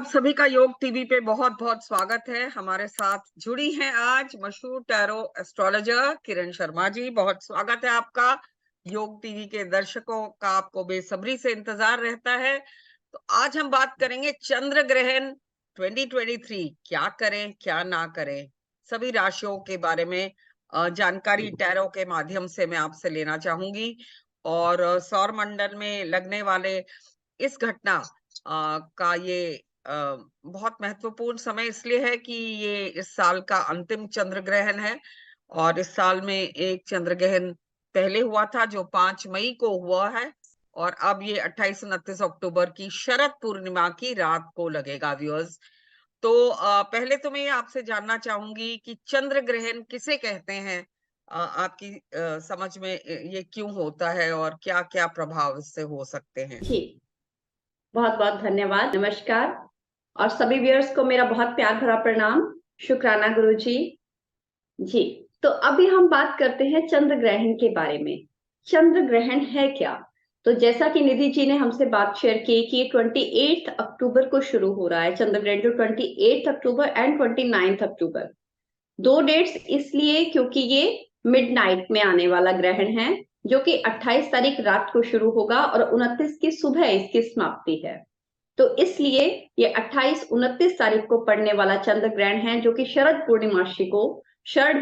सभी का योग टीवी पे बहुत बहुत स्वागत है। हमारे साथ जुड़ी हैं आज मशहूर टैरो एस्ट्रोलॉजर किरण शर्मा जी। बहुत स्वागत है आपका। योग टीवी के दर्शकों का आपको बेसब्री से इंतजार रहता है। तो आज हम बात करेंगे चंद्र ग्रहण 2023 क्या करें क्या ना करें, सभी राशियों के बारे में जानकारी टैरो के माध्यम से मैं आपसे लेना चाहूंगी। और सौर मंडल में लगने वाले इस घटना का ये बहुत महत्वपूर्ण समय इसलिए है कि ये इस साल का अंतिम चंद्र ग्रहण है। और इस साल में एक चंद्र ग्रहण पहले हुआ था जो 5 मई को हुआ है, और अब ये 28-29 अक्टूबर की शरद पूर्णिमा की रात को लगेगा व्यूअर्स। तो पहले तो मैं ये आपसे जानना चाहूंगी कि चंद्र ग्रहण किसे कहते हैं। आपकी समझ में ये क्यों होता है और क्या क्या प्रभाव इससे हो सकते हैं। जी, बहुत-बहुत धन्यवाद। नमस्कार और सभी व्यूअर्स को मेरा बहुत प्यार भरा प्रणाम। शुक्राना गुरुजी। जी, तो अभी हम बात करते हैं चंद्र ग्रहण के बारे में। चंद्र ग्रहण है क्या? तो जैसा कि निधि जी ने हमसे बात शेयर की कि 28 अक्टूबर को शुरू हो रहा है चंद्र ग्रहण, जो 28 अक्टूबर एंड 29 अक्टूबर। 2 डेट्स इसलिए क्योंकि ये मिडनाइट में आने वाला ग्रहण है, जो कि 28 तारीख रात को शुरू होगा और 29 की सुबह इसकी समाप्ति है। तो इसलिए ये 28-29 तारीख को पड़ने वाला चंद्र ग्रहण है, जो कि शरद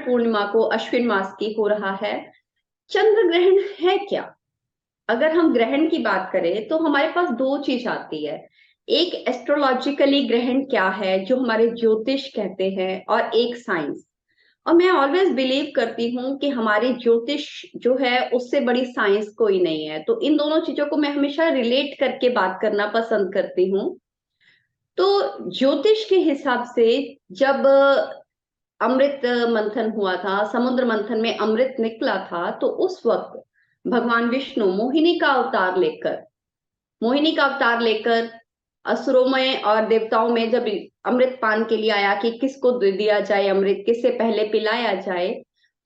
पूर्णिमा को अश्विन मास की हो रहा है। चंद्र ग्रहण है क्या? अगर हम ग्रहण की बात करें तो हमारे पास 2 चीज आती है। एक एस्ट्रोलॉजिकली ग्रहण क्या है, जो हमारे ज्योतिष कहते हैं, और एक साइंस। और मैं ऑलवेज बिलीव करती हूँ कि हमारी ज्योतिष जो है उससे बड़ी साइंस कोई नहीं है। तो इन दोनों चीजों को मैं हमेशा रिलेट करके बात करना पसंद करती हूँ। तो ज्योतिष के हिसाब से जब अमृत मंथन हुआ था, समुद्र मंथन में अमृत निकला था, तो उस वक्त भगवान विष्णु मोहिनी का अवतार लेकर असुरों में और देवताओं में जब अमृत पान के लिए आया कि किसको दिया जाए अमृत, किससे पहले पिलाया जाए,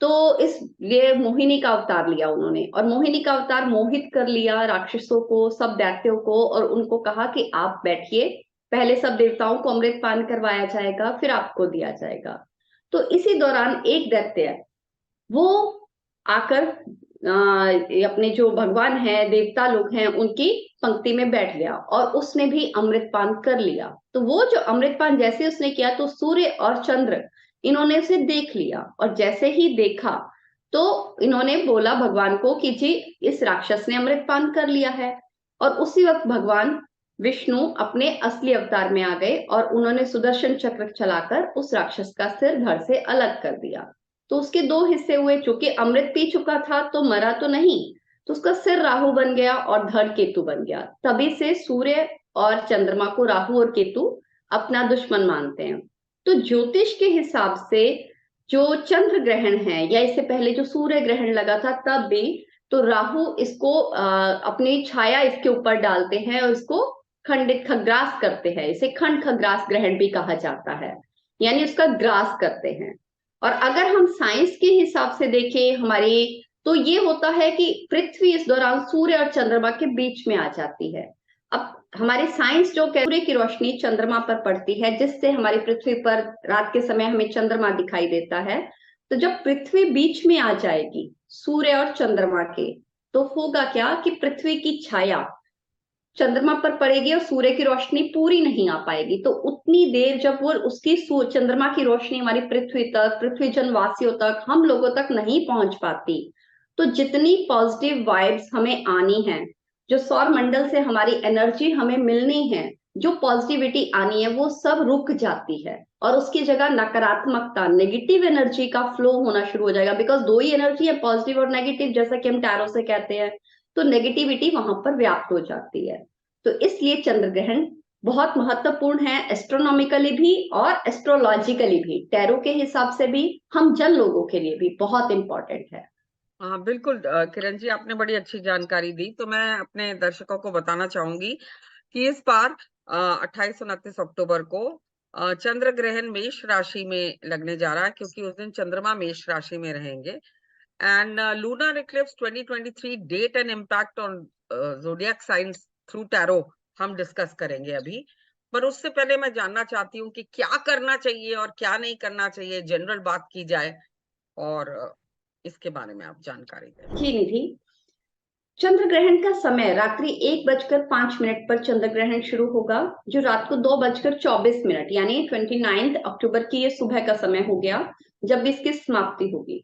तो इसलिए मोहिनी का अवतार लिया उन्होंने। और मोहिनी का अवतार मोहित कर लिया राक्षसों को, सब दैत्यों को, और उनको कहा कि आप बैठिए, पहले सब देवताओं को अमृत पान करवाया जाएगा, फिर आपको दिया जाएगा। तो इसी दौरान एक दैत्य वो आकर अपने जो भगवान है, देवता लोग हैं, उनकी पंक्ति में बैठ गया और उसने भी अमृत पान कर लिया। तो वो जो अमृत पान जैसे उसने किया तो सूर्य और चंद्र इन्होंने उसे देख लिया, और जैसे ही देखा तो इन्होंने बोला भगवान को कि जी, इस राक्षस ने अमृत पान कर लिया है। और उसी वक्त भगवान विष्णु अपने असली अवतार में आ गए और उन्होंने सुदर्शन चक्र चलाकर उस राक्षस का सिर धड़ से अलग कर दिया। तो उसके 2 हिस्से हुए, चूंकि अमृत पी चुका था तो मरा तो नहीं, तो उसका सिर राहु बन गया और धड़ केतु बन गया। तभी से सूर्य और चंद्रमा को राहु और केतु अपना दुश्मन मानते हैं। तो ज्योतिष के हिसाब से जो चंद्र ग्रहण है, या इससे पहले जो सूर्य ग्रहण लगा था तब भी, तो राहु इसको अपनी छाया इसके ऊपर डालते हैं और इसको खंडित खग्रास करते हैं। इसे खंड खग्रास ग्रहण भी कहा जाता है, यानी उसका ग्रास करते हैं। और अगर हम साइंस के हिसाब से देखें हमारी, तो ये होता है कि पृथ्वी इस दौरान सूर्य और चंद्रमा के बीच में आ जाती है। अब हमारी साइंस जो सूर्य की रोशनी चंद्रमा पर पड़ती है, जिससे हमारी पृथ्वी पर रात के समय हमें चंद्रमा दिखाई देता है। तो जब पृथ्वी बीच में आ जाएगी सूर्य और चंद्रमा के, तो होगा क्या कि पृथ्वी की छाया चंद्रमा पर पड़ेगी और सूर्य की रोशनी पूरी नहीं आ पाएगी। तो उतनी देर जब वो उसकी चंद्रमा की रोशनी हमारी पृथ्वी तक, पृथ्वी जनवासियों तक, हम लोगों तक नहीं पहुंच पाती, तो जितनी पॉजिटिव वाइब्स हमें आनी है, जो सौर मंडल से हमारी एनर्जी हमें मिलनी है, जो पॉजिटिविटी आनी है, वो सब रुक जाती है। और उसकी जगह नकारात्मकता, नेगेटिव एनर्जी का फ्लो होना शुरू हो जाएगा। बिकॉज 2 ही एनर्जी है, पॉजिटिव और नेगेटिव, जैसा कि हम टैरो से कहते हैं। तो नेगेटिविटी वहां पर व्याप्त हो जाती है। तो इसलिए चंद्र ग्रहण बहुत महत्वपूर्ण है, एस्ट्रोनॉमिकली भी और एस्ट्रोलॉजिकली भी, टैरो के हिसाब से भी, हम जन लोगों के लिए भी बहुत इंपॉर्टेंट है। हाँ बिल्कुल किरण जी, आपने बड़ी अच्छी जानकारी दी। तो मैं अपने दर्शकों को बताना चाहूंगी कि इस बार 28-29 अक्टूबर को चंद्र ग्रहण मेष राशि में लगने जा रहा है, क्योंकि उस दिन चंद्रमा मेष राशि में रहेंगे। And lunar eclipse 2023 date and impact on zodiac science through tarot हम डिस्कस करेंगे अभी। पर उससे पहले मैं जानना चाहती हूँ कि क्या करना चाहिए और क्या नहीं करना चाहिए, जनरल बात की जाए, और इसके बारे में आप जानकारी दें। जी निधि, चंद्र ग्रहण का समय रात्रि 1:05 पर चंद्र ग्रहण शुरू होगा, जो रात को 2:24 यानी 29 अक्टूबर की ये सुबह का समय हो गया, जब इसकी समाप्ति होगी।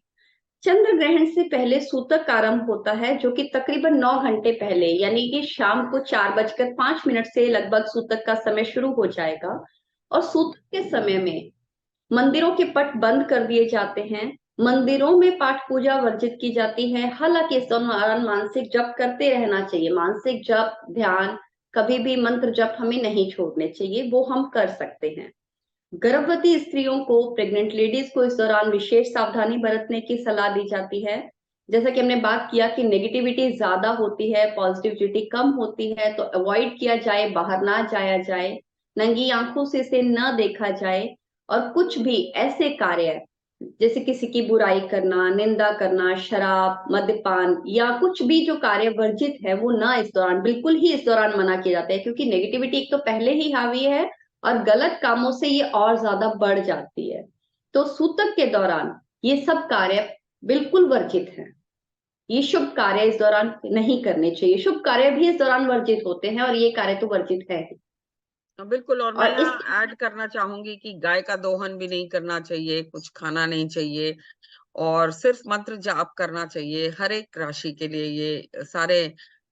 चंद्र ग्रहण से पहले सूतक आरंभ होता है, जो कि तकरीबन 9 घंटे पहले यानी कि शाम को 4:05 से लगभग सूतक का समय शुरू हो जाएगा। और सूतक के समय में मंदिरों के पट बंद कर दिए जाते हैं, मंदिरों में पाठ पूजा वर्जित की जाती है। हालांकि इस दौरान मानसिक जप करते रहना चाहिए, मानसिक जप, ध्यान, कभी भी मंत्र जप हमें नहीं छोड़ने चाहिए, वो हम कर सकते हैं। गर्भवती स्त्रियों को, प्रेग्नेंट लेडीज को इस दौरान विशेष सावधानी बरतने की सलाह दी जाती है। जैसा कि हमने बात किया कि नेगेटिविटी ज्यादा होती है, पॉजिटिविटी कम होती है, तो अवॉइड किया जाए, बाहर ना जाया जाए, नंगी आंखों से इसे न देखा जाए। और कुछ भी ऐसे कार्य जैसे किसी की बुराई करना, निंदा करना, शराब, मद्यपान या कुछ भी जो कार्य वर्जित है वो ना इस दौरान, बिल्कुल ही इस दौरान मना किए जाते हैं, क्योंकि नेगेटिविटी एक तो पहले ही हावी है और गलत कामों से ये और ज्यादा बढ़ जाती है। तो सूतक के दौरान ये सब कार्य बिल्कुल वर्जित हैं। ये शुभ कार्य इस दौरान नहीं करने चाहिए, शुभ कार्य भी इस दौरान वर्जित होते हैं और ये कार्य तो वर्जित है। बिल्कुल, और मैं और इस यहाँ ऐड करना चाहूंगी कि गाय का दोहन भी नहीं करना चाहिए, कुछ खाना नहीं चाहिए, और सिर्फ मंत्र जाप करना चाहिए। हर एक राशि के लिए ये सारे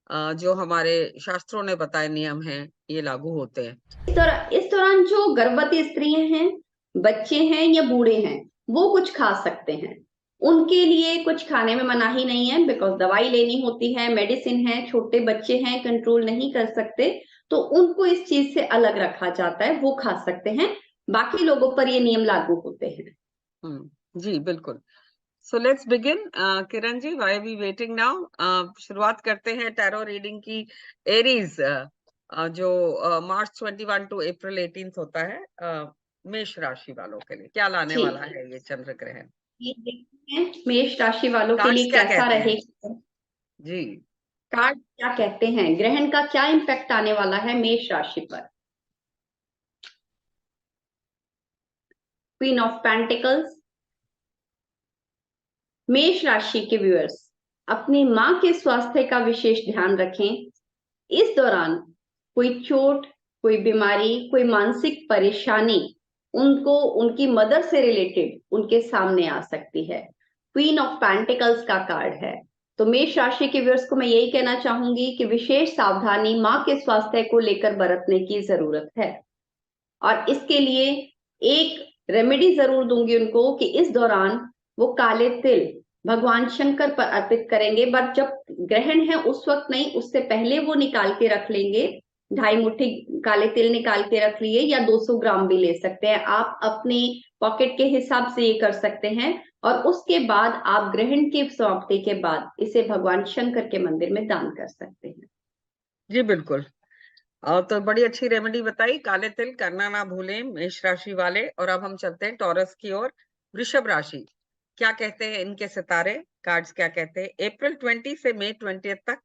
जो हमारे शास्त्रों ने बताए नियम हैं, ये लागू होते हैं। इस दौरान जो गर्भवती स्त्रियां हैं, बच्चे हैं या बूढ़े हैं, वो कुछ खा सकते हैं। उनके लिए कुछ खाने में मनाही नहीं है, बिकॉज दवाई लेनी होती है, मेडिसिन है, छोटे बच्चे हैं, कंट्रोल नहीं कर सकते, तो उनको इस चीज से अलग रखा जाता है, वो खा सकते हैं। बाकी लोगों पर ये नियम लागू होते हैं। जी बिल्कुल। So let's begin. Kiran ji, why we waiting now? शुरुआत करते हैं टैरो रीडिंग की। एरीज जो मार्च 21 टू अप्रैल 18 होता है, मेष राशि वालों के लिए क्या लाने ठीक वाला है, है ये चंद्र ग्रहण? ये देखते हैं मेष राशि वालों के कार्ड्स लिए क्या कैसा कहते हैं? रहेगा। जी कार्ड क्या कहते हैं, ग्रहण का क्या इम्पैक्ट आने वाला है मेष राशि पर। Queen of pentacles. मेष राशि के व्यूअर्स, अपनी मां के स्वास्थ्य का विशेष ध्यान रखें। इस दौरान कोई चोट, कोई बीमारी, कोई मानसिक परेशानी उनको उनकी मदर से रिलेटेड उनके सामने आ सकती है। क्वीन ऑफ पेंटिकल्स का कार्ड है। तो मेष राशि के व्यूअर्स को मैं यही कहना चाहूंगी कि विशेष सावधानी मां के स्वास्थ्य को लेकर बरतने की जरूरत है। और इसके लिए एक रेमेडी जरूर दूंगी उनको कि इस दौरान वो काले तिल भगवान शंकर पर अर्पित करेंगे, बट जब ग्रहण है उस वक्त नहीं, उससे पहले वो निकाल के रख लेंगे। 2.5 मुट्ठी काले तिल निकाल के रख लिए, या 200 ग्राम भी ले सकते हैं आप, अपनी पॉकेट के हिसाब से ये कर सकते हैं। और उसके बाद आप ग्रहण की समाप्ति के बाद इसे भगवान शंकर के मंदिर में दान कर सकते हैं। जी बिल्कुल। तो बड़ी अच्छी रेमेडी बताई, काले तिल करना ना भूलें मेष राशि वाले। और अब हम चलते हैं टॉरस की ओर। वृषभ राशि, क्या कहते हैं इनके सितारे? कार्ड्स क्या कहते हैं अप्रैल 20 से मई 20 तक?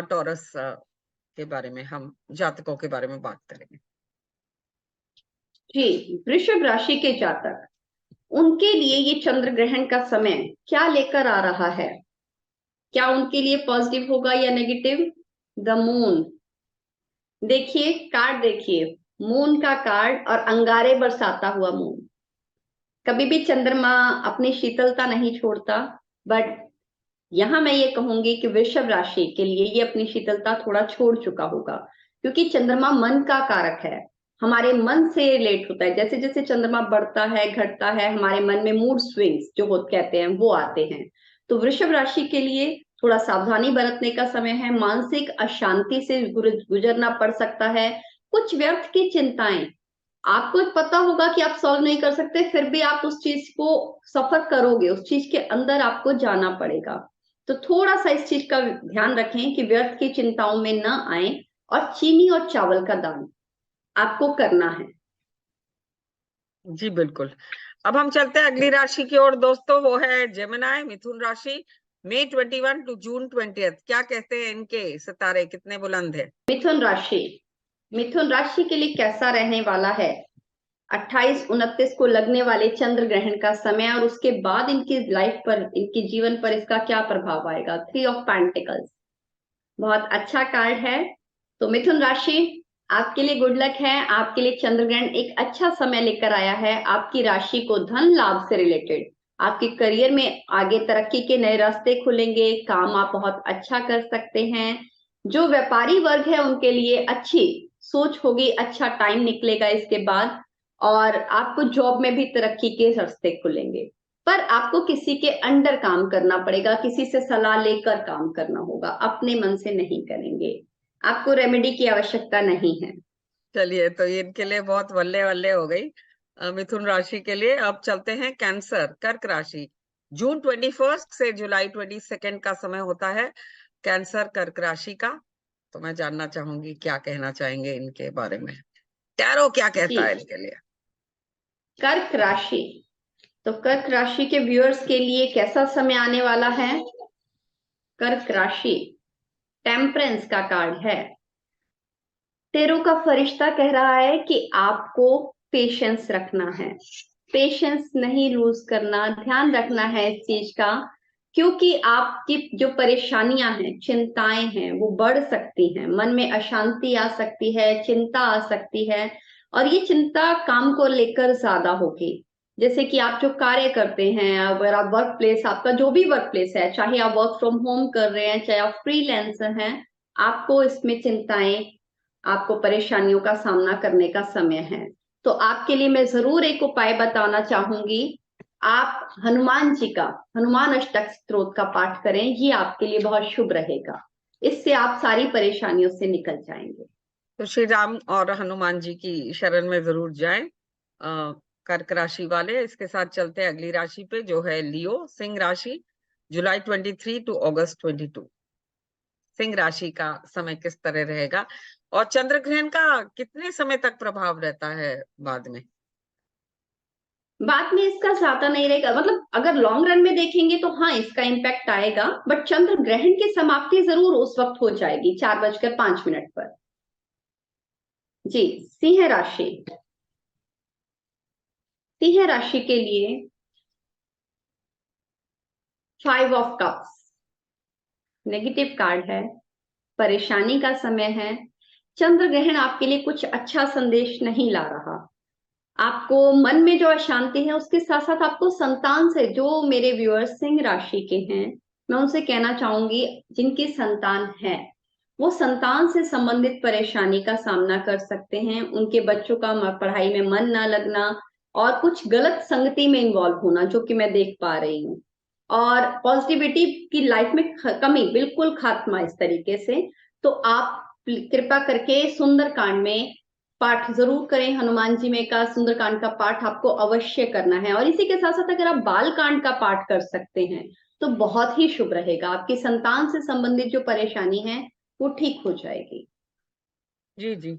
टॉरस के बारे में, हम जातकों के बारे में बात करेंगे। जी, वृषभ राशि के जातक, उनके लिए ये चंद्र ग्रहण का समय क्या लेकर आ रहा है, क्या उनके लिए पॉजिटिव होगा या नेगेटिव? The moon. देखिए कार्ड, देखिए मून का कार्ड और अंगारे बरसाता हुआ मून। कभी भी चंद्रमा अपनी शीतलता नहीं छोड़ता, बट यहां मैं ये कहूंगी कि वृषभ राशि के लिए ये अपनी शीतलता थोड़ा छोड़ चुका होगा, क्योंकि चंद्रमा मन का कारक है, हमारे मन से रिलेट होता है। जैसे जैसे चंद्रमा बढ़ता है, घटता है, हमारे मन में मूड स्विंग्स जो कहते हैं वो आते हैं। तो वृषभ राशि के लिए थोड़ा सावधानी बरतने का समय है, मानसिक अशांति से गुजरना पड़ सकता है। कुछ व्यर्थ की चिंताएं, आपको पता होगा कि आप सॉल्व नहीं कर सकते, फिर भी आप उस चीज को सफर करोगे, उस चीज के अंदर आपको जाना पड़ेगा। तो थोड़ा सा इस चीज का ध्यान रखें कि व्यर्थ की चिंताओं में न आए। और चीनी और चावल का दान आपको करना है। जी बिल्कुल। अब हम चलते हैं अगली राशि की ओर दोस्तों, वो है जेमिनी, मिथुन राशि। मई 21 टू जून 20, क्या कहते हैं इनके सितारे, कितने बुलंद है? मिथुन राशि, मिथुन राशि के लिए कैसा रहने वाला है 28-29 को लगने वाले चंद्र ग्रहण का समय और उसके बाद इनकी लाइफ पर, इनके जीवन पर इसका क्या प्रभाव आएगा। 3 ऑफ पेंटिकल्स बहुत अच्छा कार्ड है। तो मिथुन राशि, आपके लिए गुड लक है। आपके लिए चंद्र ग्रहण एक अच्छा समय लेकर आया है। आपकी राशि को धन लाभ से रिलेटेड, आपके करियर में आगे तरक्की के नए रास्ते खुलेंगे, काम आप बहुत अच्छा कर सकते हैं। जो व्यापारी वर्ग है उनके लिए अच्छी सोच होगी, अच्छा टाइम निकलेगा इसके बाद, और आपको जॉब में भी तरक्की के रास्ते खुलेंगे। पर आपको किसी के अंडर काम करना पड़ेगा, किसी से सलाह लेकर काम करना होगा, अपने मन से नहीं करेंगे। आपको रेमेडी की आवश्यकता नहीं है। चलिए, तो ये इनके लिए बहुत वल्ले वल्ले हो गई मिथुन राशि के लिए। अब चलते हैं कैंसर, कर्क राशि। जून 21 से जुलाई 22 का समय होता है कैंसर कर्क राशि का। तो मैं जानना चाहूंगी क्या कहना चाहेंगे इनके बारे में, टैरो क्या कहता है जी, इनके लिए। कर्क राशि, तो कर्क राशि के व्यूअर्स के लिए कैसा समय आने वाला है। कर्क राशि, टेम्परेंस का कार्ड है। टेरो का फरिश्ता कह रहा है कि आपको पेशेंस रखना है, पेशेंस नहीं लूज करना, ध्यान रखना है इस चीज का, क्योंकि आपकी जो परेशानियां हैं, चिंताएं हैं, वो बढ़ सकती हैं। मन में अशांति आ सकती है, चिंता आ सकती है, और ये चिंता काम को लेकर ज्यादा होगी। जैसे कि आप जो कार्य करते हैं, अगर आप वर्क प्लेस, आपका जो भी वर्क प्लेस है, चाहे आप वर्क फ्रॉम होम कर रहे हैं, चाहे आप फ्रीलांसर हैं, आपको इसमें चिंताएं, आपको परेशानियों का सामना करने का समय है। तो आपके लिए मैं जरूर एक उपाय बताना चाहूंगी। आप हनुमान जी का, हनुमान अष्टक स्तोत्र का पाठ करें, ये आपके लिए बहुत शुभ रहेगा। इससे आप सारी परेशानियों से निकल जाएंगे। तो श्री राम और हनुमान जी की शरण में जरूर जाएं कर्क राशि वाले। इसके साथ चलते हैं अगली राशि पे, जो है लियो, सिंह राशि। जुलाई 23 टू अगस्त 22 सिंह राशि का समय किस तरह रहेगा, और चंद्र ग्रहण का कितने समय तक प्रभाव रहता है बाद में। बाद में इसका ज्यादा नहीं रहेगा, मतलब अगर लॉन्ग रन में देखेंगे तो हाँ इसका इम्पैक्ट आएगा, बट चंद्र ग्रहण की समाप्ति जरूर उस वक्त हो जाएगी 4:05 पर। जी, सिंह राशि, सिंह राशि के लिए 5 ऑफ कप्स नेगेटिव कार्ड है, परेशानी का समय है। चंद्र ग्रहण आपके लिए कुछ अच्छा संदेश नहीं ला रहा। आपको मन में जो अशांति है, उसके साथ साथ आपको संतान से, जो मेरे व्यूअर्स सिंह राशि के हैं, मैं उनसे कहना चाहूंगी जिनकी संतान है, वो संतान से संबंधित परेशानी का सामना कर सकते हैं। उनके बच्चों का पढ़ाई में मन ना लगना और कुछ गलत संगति में इन्वॉल्व होना, जो कि मैं देख पा रही हूँ, और पॉजिटिविटी की लाइफ में कमी, बिल्कुल खात्मा इस तरीके से। तो आप कृपा करके सुंदरकांड में पाठ जरूर करें। हनुमान जी में का सुंदरकांड का पाठ आपको अवश्य करना है, और इसी के साथ साथ अगर आप बाल कांड का पाठ कर सकते हैं तो बहुत ही शुभ रहेगा। आपकी संतान से संबंधित जो परेशानी है वो ठीक हो जाएगी। जी जी।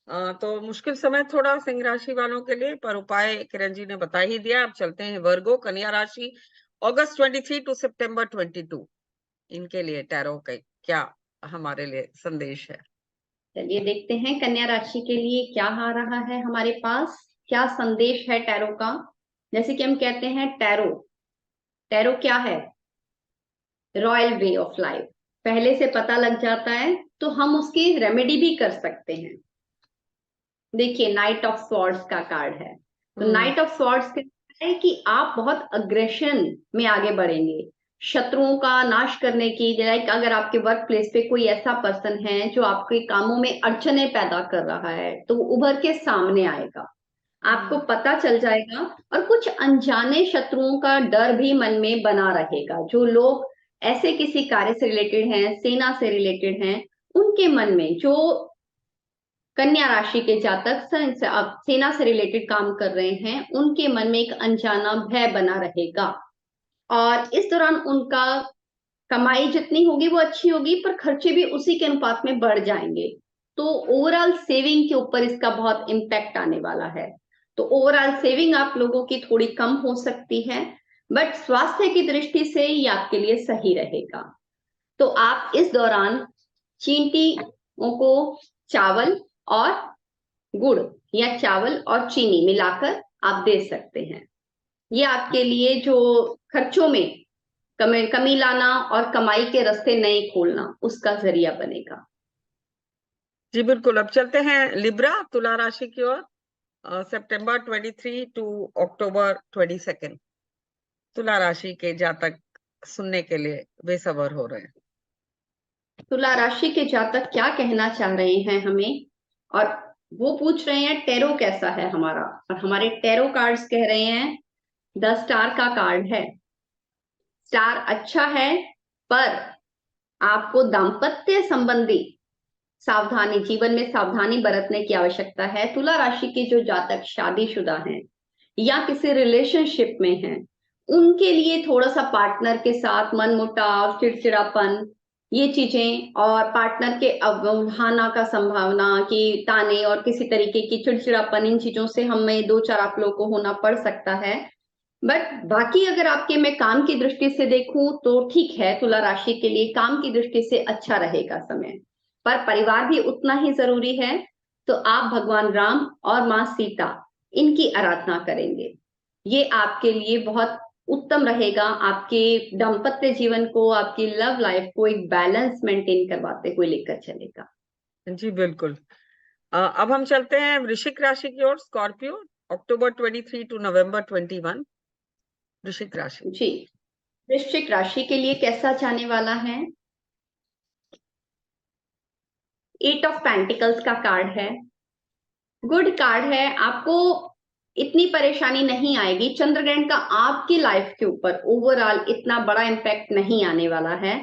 तो मुश्किल समय थोड़ा सिंह राशि वालों के लिए, पर उपाय किरण जी ने बता ही दिया। अब चलते हैं वर्गो, कन्या राशि। अगस्त 23 टू सितंबर 22 इनके लिए टैरो का क्या हमारे लिए संदेश है। चलिए देखते हैं कन्या राशि के लिए क्या आ रहा है हमारे पास, क्या संदेश है टैरो का। जैसे कि हम कहते हैं टैरो, टैरो क्या है, रॉयल वे ऑफ लाइफ, पहले से पता लग जाता है तो हम उसकी रेमेडी भी कर सकते हैं। देखिए नाइट ऑफ स्वॉर्ड्स का कार्ड है, तो नाइट ऑफ स्वॉर्ड्स कहता है कि आप बहुत अग्रेशन में आगे बढ़ेंगे, शत्रुओं का नाश करने की। लाइक अगर आपके वर्क प्लेस पे कोई ऐसा पर्सन है जो आपके कामों में अड़चने पैदा कर रहा है, तो वो उभर के सामने आएगा, आपको पता चल जाएगा। और कुछ अनजाने शत्रुओं का डर भी मन में बना रहेगा। जो लोग ऐसे किसी कार्य से रिलेटेड हैं, सेना से रिलेटेड हैं, उनके मन में, जो कन्या राशि के जातक सेना से रिलेटेड काम कर रहे हैं, उनके मन में एक अनजाना भय बना रहेगा। और इस दौरान उनका कमाई जितनी होगी वो अच्छी होगी, पर खर्चे भी उसी के अनुपात में बढ़ जाएंगे। तो ओवरऑल सेविंग के ऊपर इसका बहुत इम्पैक्ट आने वाला है। तो ओवरऑल सेविंग आप लोगों की थोड़ी कम हो सकती है, बट स्वास्थ्य की दृष्टि से ये आपके लिए सही रहेगा। तो आप इस दौरान चींटियों को चावल और गुड़ या चावल और चीनी मिलाकर आप दे सकते हैं। ये आपके लिए जो खर्चों में कमी लाना और कमाई के रास्ते नए खोलना उसका जरिया बनेगा। जी बिल्कुल। अब चलते हैं लिब्रा, तुला राशि की ओर। सितंबर 23 टू अक्टूबर 22 तुला राशि के जातक सुनने के लिए बेसब्र हो रहे हैं। तुला राशि के जातक क्या कहना चाह रहे हैं हमें, और वो पूछ रहे हैं टैरो कैसा है हमारा, और हमारे टैरो कार्ड्स कह रहे हैं 10 स्टार का कार्ड है। स्टार अच्छा है, पर आपको दाम्पत्य संबंधी सावधानी, जीवन में सावधानी बरतने की आवश्यकता है। तुला राशि के जो जातक शादीशुदा हैं या किसी रिलेशनशिप में हैं, उनके लिए थोड़ा सा पार्टनर के साथ मनमुटाव, चिड़चिड़ापन, ये चीजें, और पार्टनर के अवहेलना का संभावना कि ताने और किसी तरीके की चिड़चिड़ापन, इन चीजों से हमें 2-4 आप लोगों को होना पड़ सकता है। बट बाकी अगर आपके मैं काम की दृष्टि से देखूं तो ठीक है, तुला राशि के लिए काम की दृष्टि से अच्छा रहेगा समय, पर परिवार भी उतना ही जरूरी है। तो आप भगवान राम और माँ सीता, इनकी आराधना करेंगे, ये आपके लिए बहुत उत्तम रहेगा। आपके दाम्पत्य जीवन को, आपकी लव लाइफ को एक बैलेंस मेंटेन करवाते हुए लेकर चलेगा। जी बिल्कुल। अब हम चलते हैं वृश्चिक राशि की ओर, स्कॉर्पियो, अक्टूबर 23 टू नवंबर 21 वृश्चिक राशि। जी, वृश्चिक राशि के लिए कैसा जाने वाला है? 8 ऑफ पेंटिकल्स का कार्ड है, गुड कार्ड है। आपको इतनी परेशानी नहीं आएगी। चंद्र ग्रहण का आपकी लाइफ के ऊपर ओवरऑल इतना बड़ा इम्पैक्ट नहीं आने वाला है।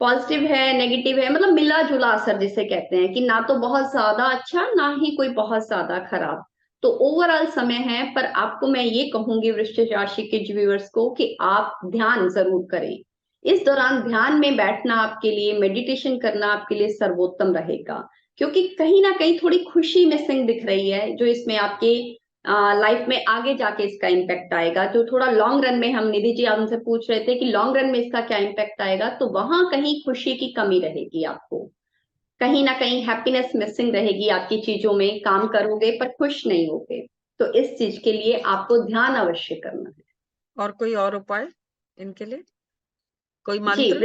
पॉजिटिव है, नेगेटिव है, मतलब मिला जुला असर जिसे कहते हैं, कि ना तो बहुत ज्यादा अच्छा ना ही कोई बहुत ज्यादा खराब। तो ओवरऑल समय है, पर आपको मैं ये कहूंगी वृश्चिक राशि के व्यूअर्स को कि आप ध्यान जरूर करें। इस दौरान ध्यान में बैठना आपके लिए, मेडिटेशन करना आपके लिए सर्वोत्तम रहेगा, क्योंकि कहीं ना कहीं थोड़ी खुशी मिसिंग दिख रही है, जो इसमें आपके लाइफ में आगे जाके इसका इम्पैक्ट आएगा। जो थोड़ा लॉन्ग रन में, हम निधि जी हमसे पूछ रहे थे कि लॉन्ग रन में इसका क्या इम्पैक्ट आएगा, तो वहां कहीं खुशी की कमी रहेगी। आपको कहीं ना कहीं हैप्पीनेस मिसिंग रहेगी, आपकी चीजों में काम करोगे पर खुश नहीं होगे। तो इस चीज के लिए आपको ध्यान अवश्य करना है। और कोई और उपाय इनके लिए, कोई जी, मंत्र?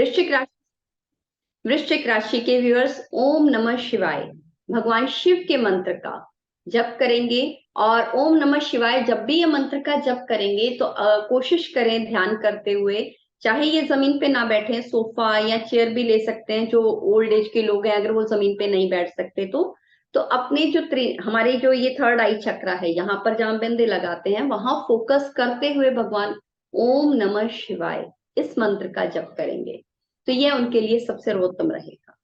वृश्चिक राशि के व्यूअर्स, ओम नमः शिवाय भगवान शिव के मंत्र का जप करेंगे। और ओम नमः शिवाय जब भी ये मंत्र का जप करेंगे तो कोशिश करें ध्यान करते हुए, चाहे ये जमीन पे ना बैठे, सोफा या चेयर भी ले सकते हैं, जो ओल्ड एज के लोग हैं अगर वो जमीन पे नहीं बैठ सकते तो अपने जो हमारे जो ये थर्ड आई चक्रा है, यहाँ पर जहां बिंदी लगाते हैं, वहां फोकस करते हुए भगवान ओम नमः शिवाय इस मंत्र का जप करेंगे, तो ये उनके लिए सबसे सर्वोत्तम रहेगा।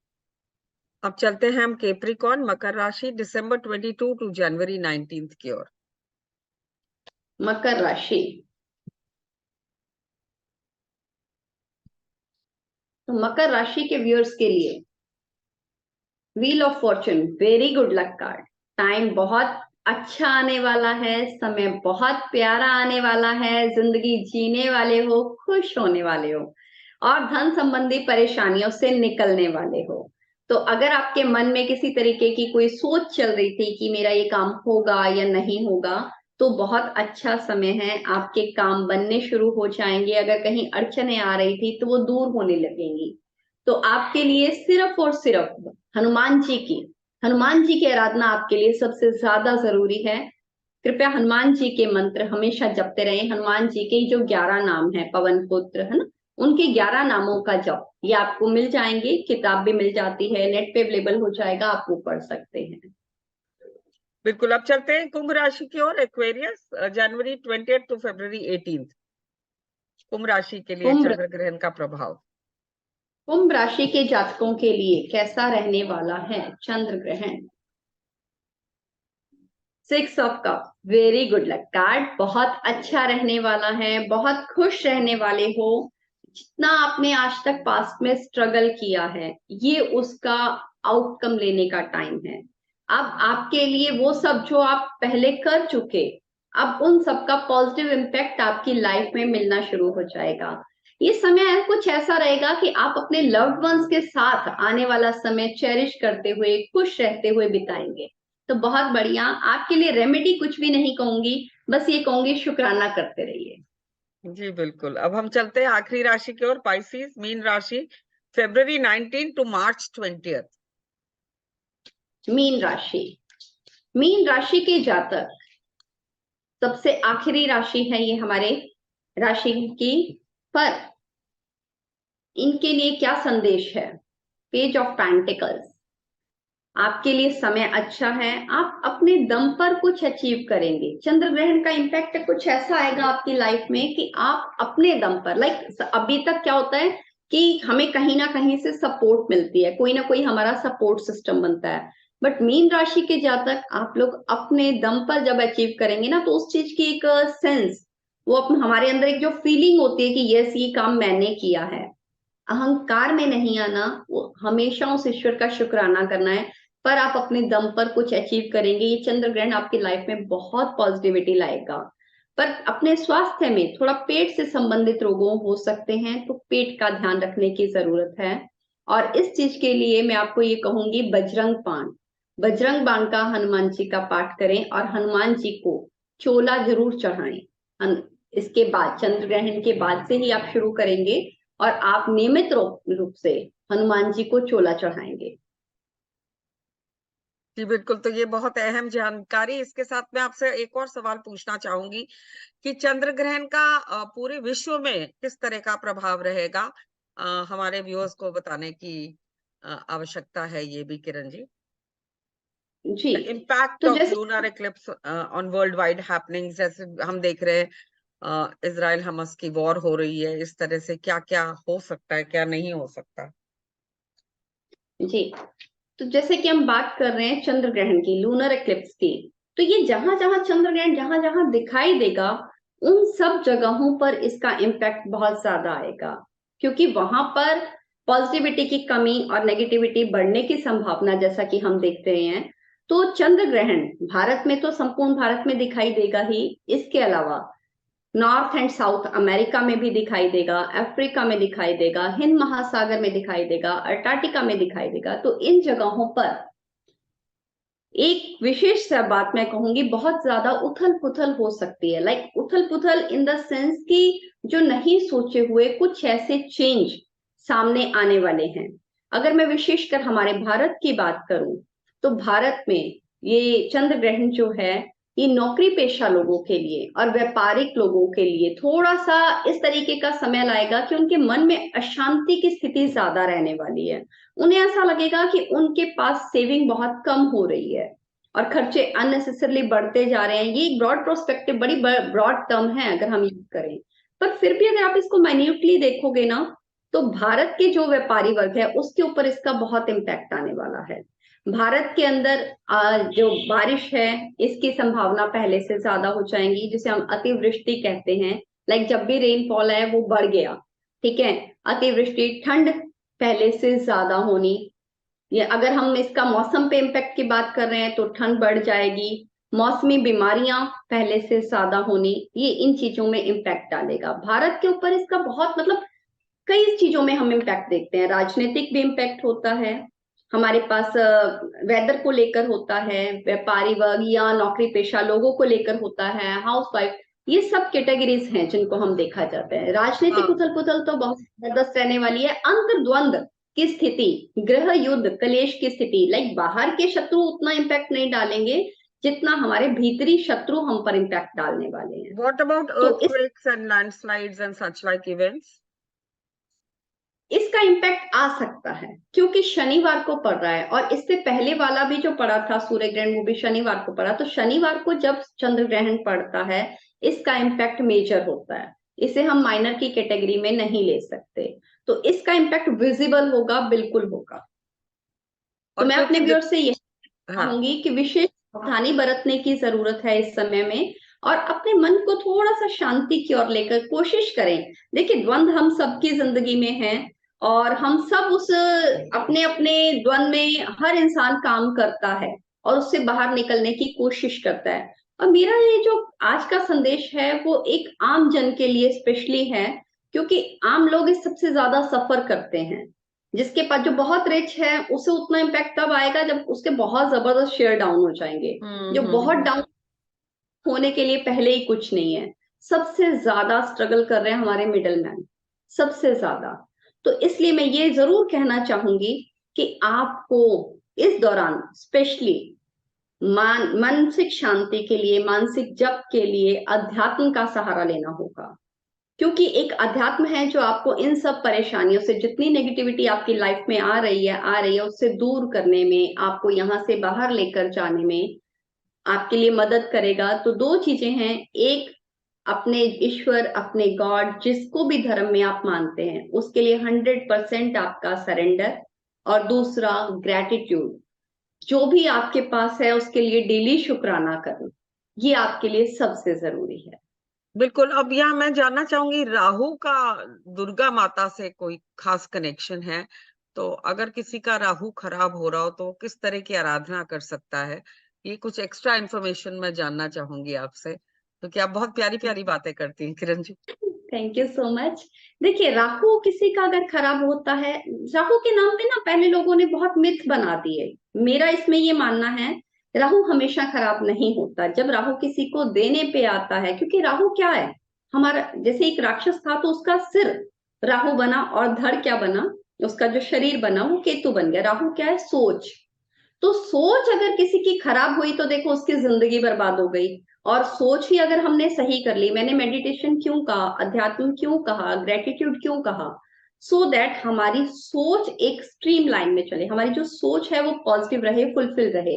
अब चलते हैं हम कैप्रिकॉर्न, मकर राशि, दिसंबर 22 टू जनवरी 19 की ओर। मकर राशि, तो मकर राशि के व्यूअर्स के लिए wheel of Fortune, very good luck card. Time बहुत अच्छा आने वाला है, समय बहुत प्यारा आने वाला है, जिंदगी जीने वाले हो, खुश होने वाले हो, और धन संबंधी परेशानियों से निकलने वाले हो। तो अगर आपके मन में किसी तरीके की कोई सोच चल रही थी कि मेरा ये काम होगा या नहीं होगा, तो बहुत अच्छा समय है, आपके काम बनने शुरू हो जाएंगे। अगर कहीं अड़चने आ रही थी तो वो दूर होने लगेंगी। तो आपके लिए सिर्फ और सिर्फ हनुमान जी की आराधना आपके लिए सबसे ज्यादा जरूरी है। कृपया हनुमान जी के मंत्र हमेशा जपते रहें। हनुमान जी के जो 11 नाम है, पवन पुत्र है ना, उनके 11 नामों का जप ये आपको मिल जाएंगे, किताब भी मिल जाती है, नेट पे अवेलेबल हो जाएगा, आप वो पढ़ सकते हैं। बिल्कुल। अब चलते हैं कुंभ राशि की ओर, एक्वेरियस, जनवरी 20 टू फरवरी 18। कुंभ राशि के लिए कुंभ चंद्र ग्रहण का प्रभाव। कुंभ राशि के जातकों के लिए कैसा रहने वाला है चंद्र ग्रहण? 6 of cup, very good luck card. बहुत अच्छा रहने वाला है, बहुत खुश रहने वाले हो। जितना आपने आज तक पास्ट में स्ट्रगल किया है, ये उसका आउटकम लेने का टाइम है। अब आपके लिए वो सब जो आप पहले कर चुके, अब उन सब का पॉजिटिव इम्पैक्ट आपकी लाइफ में मिलना शुरू हो जाएगा। ये समय कुछ ऐसा रहेगा कि आप अपने लव्ड वंस के साथ आने वाला समय चेरिश करते हुए, खुश रहते हुए बिताएंगे। तो बहुत बढ़िया। आपके लिए रेमेडी कुछ भी नहीं कहूंगी, बस ये कहूंगी शुक्राना करते रहिए। जी बिल्कुल। अब हम चलते हैं आखिरी राशि की ओर, पाइसेस, मीन राशि, February 19 to March 20th। Mean राशि। मीन राशि के जातक, सबसे आखिरी राशि है ये हमारे राशि की, पर इनके लिए क्या संदेश है? Page of pentacles. आपके लिए समय अच्छा है, आप अपने दम पर कुछ अचीव करेंगे। चंद्र ग्रहण का इम्पैक्ट कुछ ऐसा आएगा आपकी लाइफ में कि आप अपने दम पर, लाइक अभी तक क्या होता है कि हमें कहीं ना कहीं से सपोर्ट मिलती है, कोई ना कोई हमारा सपोर्ट सिस्टम बनता है, बट मीन राशि के जातक आप लोग अपने दम पर जब अचीव करेंगे ना, तो उस चीज की एक सेंस, वो हमारे अंदर एक जो फीलिंग होती है कि यस ये काम मैंने किया है, अहंकार में नहीं आना, वो हमेशा उस ईश्वर का शुक्राना करना है। पर आप अपने दम पर कुछ अचीव करेंगे। ये चंद्र ग्रहण आपकी लाइफ में बहुत पॉजिटिविटी लाएगा। पर अपने स्वास्थ्य में थोड़ा पेट से संबंधित रोगों हो सकते हैं, तो पेट का ध्यान रखने की जरूरत है। और इस चीज के लिए मैं आपको ये कहूंगी, बजरंग बाण का हनुमान जी का पाठ करें और हनुमान जी को चोला जरूर चढ़ाएं। इसके बाद चंद्र ग्रहण के बाद से ही आप शुरू करेंगे और आप नियमित रूप से हनुमान जी को चोला चढ़ाएंगे। जी बिल्कुल। तो ये बहुत अहम जानकारी। इसके साथ मैं आपसे एक और सवाल पूछना चाहूंगी कि चंद्र ग्रहण का पूरे विश्व में किस तरह का प्रभाव रहेगा, हमारे व्यूअर्स को बताने की आवश्यकता है ये भी, किरण जी। जी। द इम्पैक्ट तो ऑफ जैसे lunar Eclipse on world wide happenings, जैसे हम देख रहे हैं इजराइल हमास की वॉर हो रही है, इस तरह से क्या क्या हो सकता है, क्या नहीं हो सकता। जी, तो जैसे कि हम बात कर रहे हैं चंद्र ग्रहण की, लूनर एक्लिप्स की, तो ये जहां जहां चंद्र ग्रहण जहां जहां दिखाई देगा, उन सब जगहों पर इसका इम्पैक्ट बहुत ज्यादा आएगा, क्योंकि वहां पर पॉजिटिविटी की कमी और नेगेटिविटी बढ़ने की संभावना, जैसा कि हम देखते हैं। तो चंद्र ग्रहण भारत में तो संपूर्ण भारत में दिखाई देगा ही, इसके अलावा नॉर्थ एंड साउथ अमेरिका में भी दिखाई देगा, अफ्रीका में दिखाई देगा, हिंद महासागर में दिखाई देगा, अंटार्कटिका में दिखाई देगा। तो इन जगहों पर एक विशेष बात मैं कहूंगी, बहुत ज्यादा उथल पुथल हो सकती है। लाइक उथल पुथल इन द सेंस कि जो नहीं सोचे हुए कुछ ऐसे चेंज सामने आने वाले हैं। अगर मैं विशेषकर हमारे भारत की बात करूं, तो भारत में ये चंद्र ग्रहण जो है, ये नौकरी पेशा लोगों के लिए और व्यापारिक लोगों के लिए थोड़ा सा इस तरीके का समय लाएगा कि उनके मन में अशांति की स्थिति ज्यादा रहने वाली है। उन्हें ऐसा लगेगा कि उनके पास सेविंग बहुत कम हो रही है और खर्चे अननेसेसरली बढ़ते जा रहे हैं। ये एक ब्रॉड प्रोस्पेक्टिव, बड़ी ब्रॉड टर्म है अगर हम यूज करें, पर फिर भी अगर आप इसको माइन्यूटली देखोगे ना, तो भारत के जो व्यापारी वर्ग है उसके ऊपर इसका बहुत इम्पैक्ट आने वाला है। भारत के अंदर जो बारिश है, इसकी संभावना पहले से ज्यादा हो जाएंगी, जिसे हम अतिवृष्टि कहते हैं। लाइक जब भी रेनफॉल है वो बढ़ गया, ठीक है। अतिवृष्टि, ठंड पहले से ज्यादा होनी, ये अगर हम इसका मौसम पे इम्पैक्ट की बात कर रहे हैं तो ठंड बढ़ जाएगी। मौसमी बीमारियां पहले से ज्यादा होनी, ये इन चीजों में इम्पैक्ट डालेगा भारत के ऊपर। इसका बहुत मतलब कई चीजों में हम इम्पैक्ट देखते हैं। राजनीतिक भी इम्पैक्ट होता है, हमारे पास वेदर को लेकर होता है, व्यापारी वर्ग या नौकरी पेशा लोगों को लेकर होता है, हाउस वाइफ, ये सब कैटेगरीज हैं जिनको हम देखा जाता है। राजनीतिक हाँ। उथल पुथल तो बहुत जबरदस्त रहने वाली है। अंतर्द्वंद की स्थिति, गृह युद्ध, कलेश की स्थिति, लाइक बाहर के शत्रु उतना इम्पैक्ट नहीं डालेंगे जितना हमारे भीतरी शत्रु हम पर इम्पैक्ट डालने वाले हैं। What about तो इस earthquakes and landslides and such like events? इसका इम्पैक्ट आ सकता है, क्योंकि शनिवार को पड़ रहा है और इससे पहले वाला भी जो पड़ा था सूर्य ग्रहण, वो भी शनिवार को पड़ा। तो शनिवार को जब चंद्र ग्रहण पड़ता है, इसका इम्पैक्ट मेजर होता है, इसे हम माइनर की कैटेगरी में नहीं ले सकते। तो इसका इम्पैक्ट विजिबल होगा, बिल्कुल होगा। तो और मैं अपने क्योंकि व्यूअर से यही हाँ, कहूंगी कि विशेष सावधानी बरतने की जरूरत है इस समय में, और अपने मन को थोड़ा सा शांति की ओर लेकर कोशिश करें। देखिए, द्वंद हम सबकी जिंदगी में है और हम सब उस अपने अपने द्वंद में हर इंसान काम करता है और उससे बाहर निकलने की कोशिश करता है। और मेरा ये जो आज का संदेश है वो एक आम जन के लिए स्पेशली है, क्योंकि आम लोग इस सबसे ज्यादा सफर करते हैं। जिसके पास, जो बहुत रिच है, उसे उतना इम्पैक्ट तब आएगा जब उसके बहुत जबरदस्त शेयर डाउन हो जाएंगे। जो बहुत हम्म। डाउन होने के लिए पहले ही कुछ नहीं है, सबसे ज्यादा स्ट्रगल कर रहे हैं हमारे मिडिल मैन, सबसे ज्यादा। तो इसलिए मैं ये जरूर कहना चाहूंगी कि आपको इस दौरान स्पेशली मानसिक शांति के लिए, मानसिक जप के लिए अध्यात्म का सहारा लेना होगा। क्योंकि एक अध्यात्म है जो आपको इन सब परेशानियों से, जितनी नेगेटिविटी आपकी लाइफ में आ रही है उससे दूर करने में, आपको यहाँ से बाहर लेकर जाने में आपके लिए मदद करेगा। तो दो चीजें हैं, एक अपने ईश्वर, अपने गॉड, जिसको भी धर्म में आप मानते हैं उसके लिए 100% आपका सरेंडर, और दूसरा ग्रेटिट्यूड, जो भी आपके पास है उसके लिए डेली शुक्राना करना, ये आपके लिए सबसे जरूरी है। बिल्कुल। अब यहाँ मैं जानना चाहूंगी, राहु का दुर्गा माता से कोई खास कनेक्शन है? तो अगर किसी का राहु खराब हो रहा हो तो किस तरह की आराधना कर सकता है? ये कुछ एक्स्ट्रा इन्फॉर्मेशन मैं जानना चाहूंगी आपसे, क्योंकि आप बहुत प्यारी प्यारी बातें करती हैं Kiran ji. Thank you so much. देखिए, राहु किसी का अगर खराब होता है, राहु के नाम पे ना पहले लोगों ने बहुत मिथ बना दिए। मेरा इसमें ये मानना है, राहु हमेशा खराब नहीं होता। जब राहु किसी को देने पे आता है, क्योंकि राहु क्या है, हमारा जैसे एक राक्षस था तो उसका सिर राहु बना, और धड़ क्या बना, उसका जो शरीर बना वो केतु बन गया। राहु क्या है, सोच। तो सोच अगर किसी की खराब हुई तो देखो उसकी जिंदगी बर्बाद हो गई। और सोच ही अगर हमने सही कर ली, मैंने मेडिटेशन क्यों कहा, अध्यात्म क्यों कहा, ग्रेटिट्यूड क्यों कहा, सो दैट हमारी सोच एक स्ट्रीम लाइन में चले, हमारी जो सोच है वो पॉजिटिव रहे, फुलफिल रहे।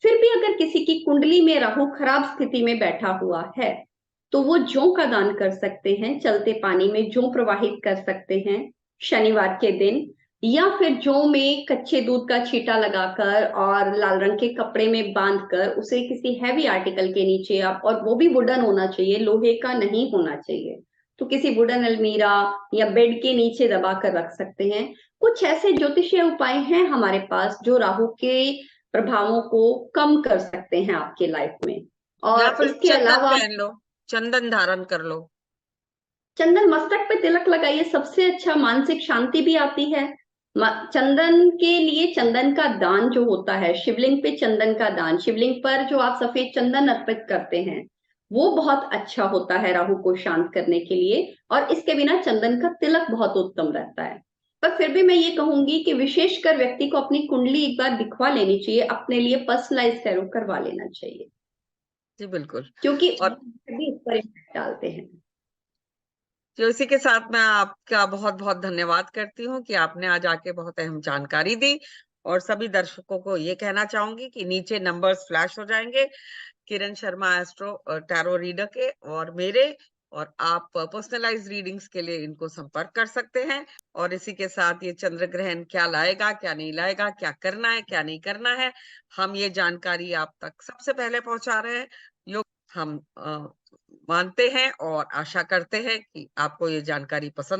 फिर भी अगर किसी की कुंडली में राहु खराब स्थिति में बैठा हुआ है, तो वो जौ का दान कर सकते हैं, चलते पानी में जौ प्रवाहित कर सकते हैं शनिवार के दिन, या फिर जौ में कच्चे दूध का छींटा लगाकर और लाल रंग के कपड़े में बांधकर उसे किसी हैवी आर्टिकल के नीचे आप, और वो भी वुडन होना चाहिए, लोहे का नहीं होना चाहिए, तो किसी वुडन अलमीरा या बेड के नीचे दबा कर रख सकते हैं। कुछ ऐसे ज्योतिषीय उपाय हैं हमारे पास जो राहु के प्रभावों को कम कर सकते हैं आपके लाइफ में। या और फिर इसके चंदन अलावा पहन लो, चंदन धारण कर लो। चंदन मस्तक पे तिलक लगाइए, सबसे अच्छा, मानसिक शांति भी आती है। चंदन के लिए चंदन का दान जो होता है, शिवलिंग पे चंदन का दान, शिवलिंग पर जो आप सफेद चंदन अर्पित करते हैं, वो बहुत अच्छा होता है राहु को शांत करने के लिए। और इसके बिना चंदन का तिलक बहुत उत्तम रहता है। पर फिर भी मैं ये कहूंगी कि विशेषकर व्यक्ति को अपनी कुंडली एक बार दिखवा लेनी चाहिए, अपने लिए पर्सनलाइज टैरो करवा लेना चाहिए, जी बिल्कुल। क्योंकि और भी इस पर इम्पैक्ट डालते हैं। जो इसी के साथ मैं आपका बहुत बहुत धन्यवाद करती हूँ कि आपने आज आके बहुत अहम जानकारी दी। और सभी दर्शकों को ये कहना चाहूंगी कि नीचे नंबर्स फ्लैश हो जाएंगे Kiran Sharma astro tarot reader के और मेरे, और आप पर्सनलाइज रीडिंग्स के लिए इनको संपर्क कर सकते हैं। और इसी के साथ ये चंद्र ग्रहण क्या लाएगा, क्या नहीं लाएगा, क्या करना है, क्या नहीं करना है, हम ये जानकारी आप तक सबसे पहले पहुंचा रहे हैं। योग हम मानते हैं और आशा करते हैं कि आपको ये जानकारी पसंद